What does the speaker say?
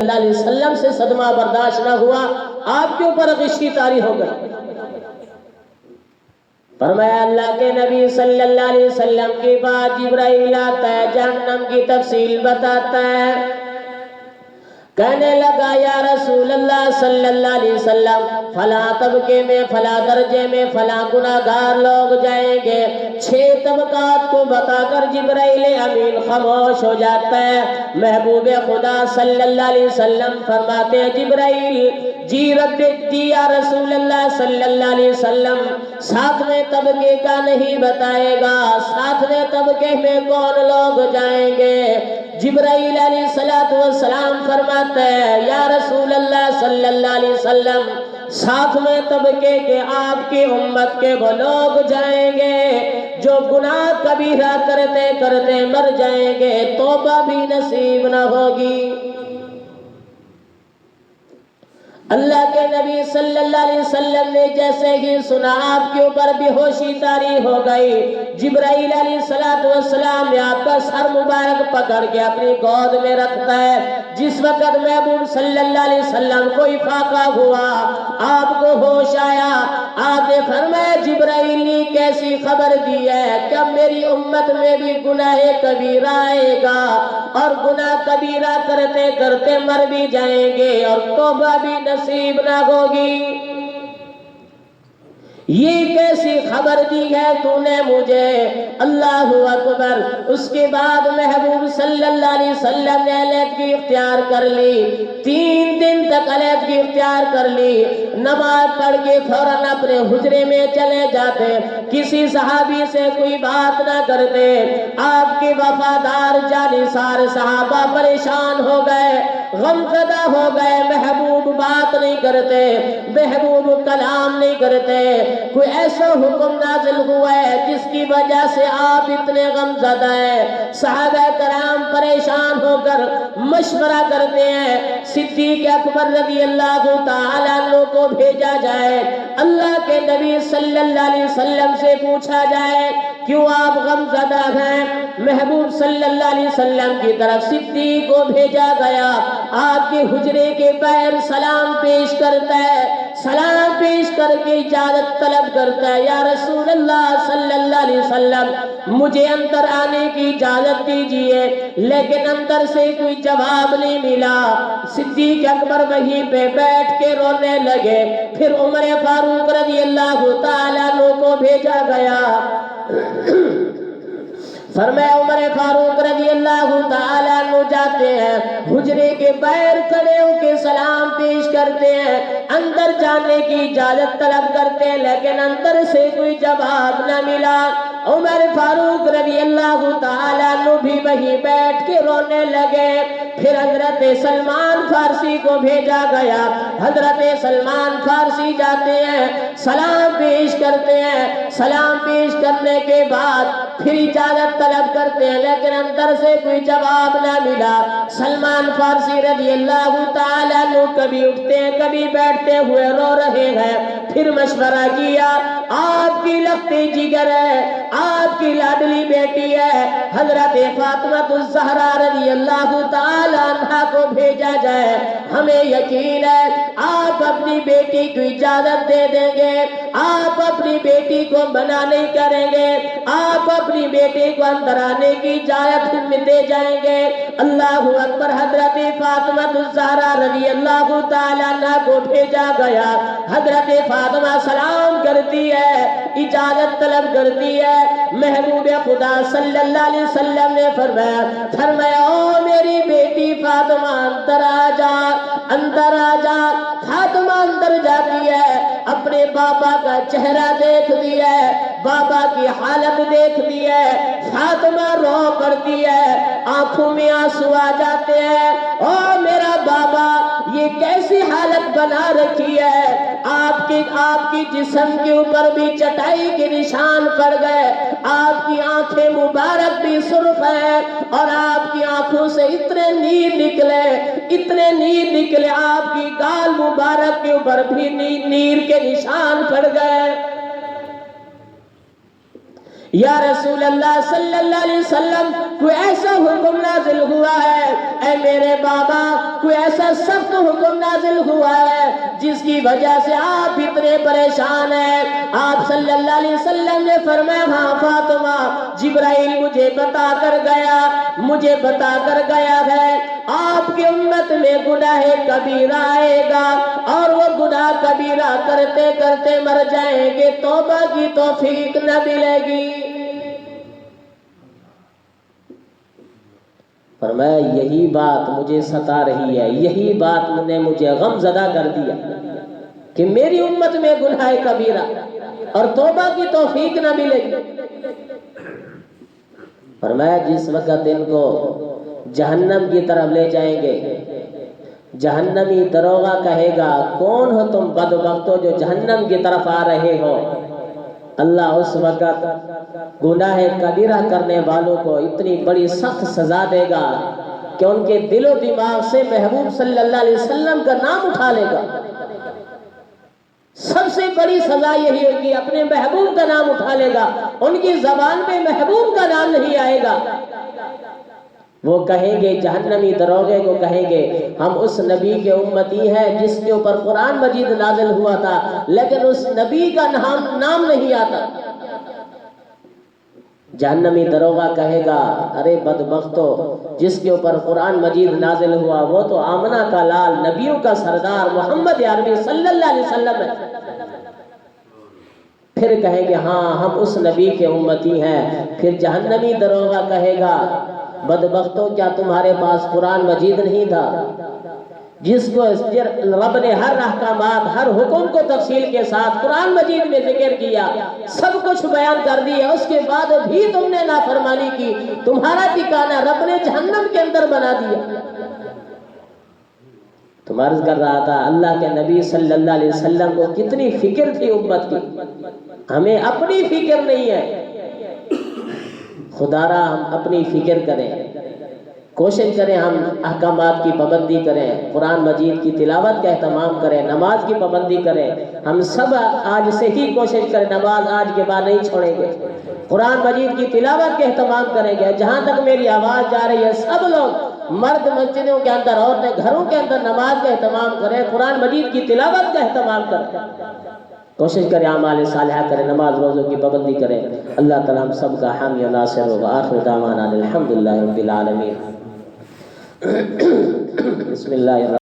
اللہ علیہ وسلم سے صدمہ برداشت نہ ہوا، آپ کے اوپر غشی طاری ہو گئی۔ فرمایا اللہ کے نبی صلی اللہ علیہ وسلم کے بعد جبرائیل آتا ہے، جہنم کی تفصیل بتاتا ہے۔ کہنے لگا یا رسول اللہ صلی اللہ علیہ وسلم، فلاں طبقے میں، فلاں درجے میں فلاں گناہگار لوگ جائیں گے۔ 6 طبقات کو بتا کر جبرائیل امین خاموش ہو جاتا ہے۔ محبوب خدا صلی اللہ علیہ وسلم فرماتے ہیں جبرائیل جی رب جی یا رسول اللہ صلی اللہ علیہ وسلم، 7ویں طبقے کا نہیں بتائے گا، 7ویں طبقے میں کون لوگ جائیں گے؟ جبرائیل علیہ السلام فرماتے ہیں یا رسول اللہ صلی اللہ علیہ وسلم، 7ویں طبقے کے آپ کی امت کے وہ لوگ جائیں گے جو گناہ کبیرہ کرتے کرتے مر جائیں گے، توبہ بھی نصیب نہ ہوگی۔ اللہ کے نبی صلی اللہ علیہ وسلم نے جیسے ہی سنا آپ کے اوپر بے ہوشی طاری ہو گئی۔ جبرائیل علیہ السلام نے آپ کا سر مبارک پکڑ کے اپنی گود میں رکھتا ہے۔ جس وقت محبوب صلی اللہ علیہ وسلم کو افاقہ ہوا، آپ کو ہوش آیا، آپ نے فرمایا جبرائیل نے کیسی خبر دی ہے کہ اب میری امت میں بھی گناہ کبیرہ آئے گا اور گناہ کبیرہ کرتے کرتے مر بھی جائیں گے اور توبہ بھی نصیب نہ ہوگی۔ یہ کیسی خبر دی ہے تو نے مجھے؟ اللہ اکبر۔ اس کے بعد محبوب صلی اللہ علیہ وسلم نے علیحدگی اختیار کر لی، 3 دن تک علیحدگی اختیار کر لی۔ نماز پڑھ کے فوراً اپنے حجرے میں چلے جاتے، کسی صحابی سے کوئی بات نہ کرتے۔ آپ کے وفادار جانثار صحابہ پریشان ہو گئے، غمزدہ ہو گئے۔ محبوب بات نہیں کرتے، محبوب کلام نہیں کرتے۔ کوئی ایسا حکم نازل ہوا ہے جس کی وجہ سے آپ اتنے غمزدہ ہیں؟ صحابہ کرام پریشان ہو کر مشورہ کرتے ہیں صدیق اکبر رضی اللہ تعالیٰ عنہ کو بھیجا جائے، اللہ کے نبی صلی اللہ علیہ وسلم سے پوچھا جائے کیوں آپ غمزدہ ہیں؟ محبوب صلی اللہ علیہ وسلم کی طرف صدیق کو بھیجا گیا، آپ کے حجرے کے باہر سلام پیش کرتا ہے، سلام پیش کر کے اجازت طلب کرتا ہے یا رسول اللہ صلی اللہ علیہ وسلم مجھے اندر آنے کی اجازت دیجئے، لیکن اندر سے کوئی جواب نہیں ملا۔ صدیق اکبر وہیں پہ بیٹھ کے رونے لگے۔ پھر عمر فاروق رضی اللہ تعالیٰ عنہ کو بھیجا گیا۔ فرمایا عمر فاروق رضی اللہ تعالیٰ عنہ جاتے ہیں، حجرے کے باہر کھڑے ہو کے سلام پیش کرتے ہیں، اندر جانے کی اجازت طلب کرتے ہیں، لیکن اندر سے کوئی جواب نہ ملا۔ عمر فاروق رضی اللہ تعالیٰ عنہ بھی وہیں بیٹھ کے رونے لگے۔ پھر حضرت سلمان فارسی کو بھیجا گیا، حضرت سلمان فارسی جاتے ہیں، سلام پیش کرتے ہیں، سلام پیش کرنے کے بعد پھر اجازت طلب کرتے ہیں، لیکن اندر سے کوئی جواب نہ ملا۔ سلمان فارسی رضی اللہ تعالیٰ عنہ کبھی اٹھتے ہیں، کبھی بیٹھتے ہوئے رو رہے ہیں۔ پھر مشورہ کیا، آپ کی لگتے جگر ہے، آپ کی لاڈلی بیٹی ہے حضرت فاطمہ الزہرا رضی اللہ تعالیٰ عنہا کو بھیجا جائے، ہمیں یقین ہے آپ اپنی بیٹی کو اجازت دے دیں گے، آپ اپنی بیٹی کو منع نہیں کریں گے، آپ اپنی بیٹی کو اندر آنے کی اجازت دے جائیں گے۔ اللہ اکبر۔ حضرت فاطمہ الزہرا رضی اللہ تعالیٰ عنہ کو بھیجا گیا، حضرت فاطمہ سلام کرتی ہے، اجازت طلب کرتی ہے۔ محبوب خدا صلی اللہ علیہ وسلم نے فرمایا او میری بیٹی فاطمہ اندر آ جا، اندر آ جا۔ فاطمہ اندر جاتی ہے، اپنے بابا کا چہرہ دیکھتی ہے، بابا کی حالت دیکھتی ہے، فاطمہ رو پڑتی ہے، آنکھوں میں آنسو آ جاتے ہیں۔ او میرا بابا یہ کیسی حالت بنا رکھی ہے؟ آپ کی جسم کے اوپر بھی چٹائی کے نشان پڑ گئے، آپ کی آنکھیں مبارک بھی سرخ ہیں اور آپ کی آنکھوں سے اتنے نیر نکلے، آپ کی گال مبارک کے اوپر بھی نیر کے نشان پڑ گئے۔ یا رسول اللہ صلی اللہ علیہ وسلم کوئی ایسا حکم نازل ہوا ہے، اے میرے بابا کوئی ایسا سخت حکم نازل ہوا ہے جس کی وجہ سے آپ اتنے پریشان ہیں؟ آپ صلی اللہ علیہ وسلم نے فرمایا ہاں فاطمہ، جبرائیل مجھے بتا کر گیا ہے آپ کی امت میں گناہ کبیرہ آئے گا اور وہ گناہ کبیرہ کرتے کرتے مر جائیں گے، توبہ کی توفیق نہ ملے گی۔ فرمایا یہی بات مجھے ستا رہی ہے، یہی بات نے مجھے غم زدہ کر دیا کہ میری امت میں گناہ کبیرہ اور توبہ کی توفیق نہ ملے گی۔ فرمایا جس وقت ان کو جہنم کی طرف لے جائیں گے، جہنمی دروغہ کہے گا کون ہو تم بدبختو جو جہنم کی طرف آ رہے ہو؟ اللہ اس وقت گناہ کبیرہ کرنے والوں کو اتنی بڑی سخت سزا دے گا کہ ان کے دل و دماغ سے محبوب صلی اللہ علیہ وسلم کا نام اٹھا لے گا۔ سب سے بڑی سزا یہی ہوگی، اپنے محبوب کا نام اٹھا لے گا، ان کی زبان میں محبوب کا نام نہیں آئے گا۔ وہ کہیں گے، جہنمی دروغے کو کہیں گے ہم اس نبی کے امتی ہیں جس کے اوپر قرآن مجید نازل ہوا تھا، لیکن اس نبی کا نام نہیں آتا۔ جہنمی دروغہ کہے گا ارے بدبختو، جس کے اوپر قرآن مجید نازل ہوا وہ تو آمنہ کا لال، نبیوں کا سردار محمد عربی صلی اللہ علیہ وسلم ہے۔ پھر کہیں گے ہاں ہم اس نبی کے امتی ہیں۔ پھر جہنمی دروغہ کہے گا بدبختو، کیا تمہارے پاس قرآن مجید نہیں تھا جس کو رب نے ہر احکامات، ہر حکم کو تفصیل کے ساتھ قرآن مجید میں ذکر کیا، سب کچھ بیان کر دیا، اس کے بعد بھی تم نے نافرمانی کی، تمہارا ٹھکانہ رب نے جہنم کے اندر بنا دیا۔ تم عرض کر رہا تھا اللہ کے نبی صلی اللہ علیہ وسلم کو کتنی فکر تھی امت کی، ہمیں اپنی فکر نہیں ہے۔ خدا را ہم اپنی فکر کریں، کوشش کریں ہم احکامات کی پابندی کریں، قرآن مجید کی تلاوت کا اہتمام کریں، نماز کی پابندی کریں۔ ہم سب آج سے ہی کوشش کریں، نماز آج کے بعد نہیں چھوڑیں گے، قرآن مجید کی تلاوت کا اہتمام کریں گے۔ جہاں تک میری آواز جا رہی ہے سب لوگ، مرد مسجدوں کے اندر، عورتیں گھروں کے اندر نماز کا اہتمام کریں، قرآن مجید کی تلاوت کا اہتمام کریں، کوشش کریں اعمال صالحہ کریں، نماز روزوں کی پابندی کریں۔ اللہ تعالی ہم سب کا حامی و ناصر ہوگا۔ آخر دعوانا الحمدللہ رب العالمین۔ بسم اللہ الرحمن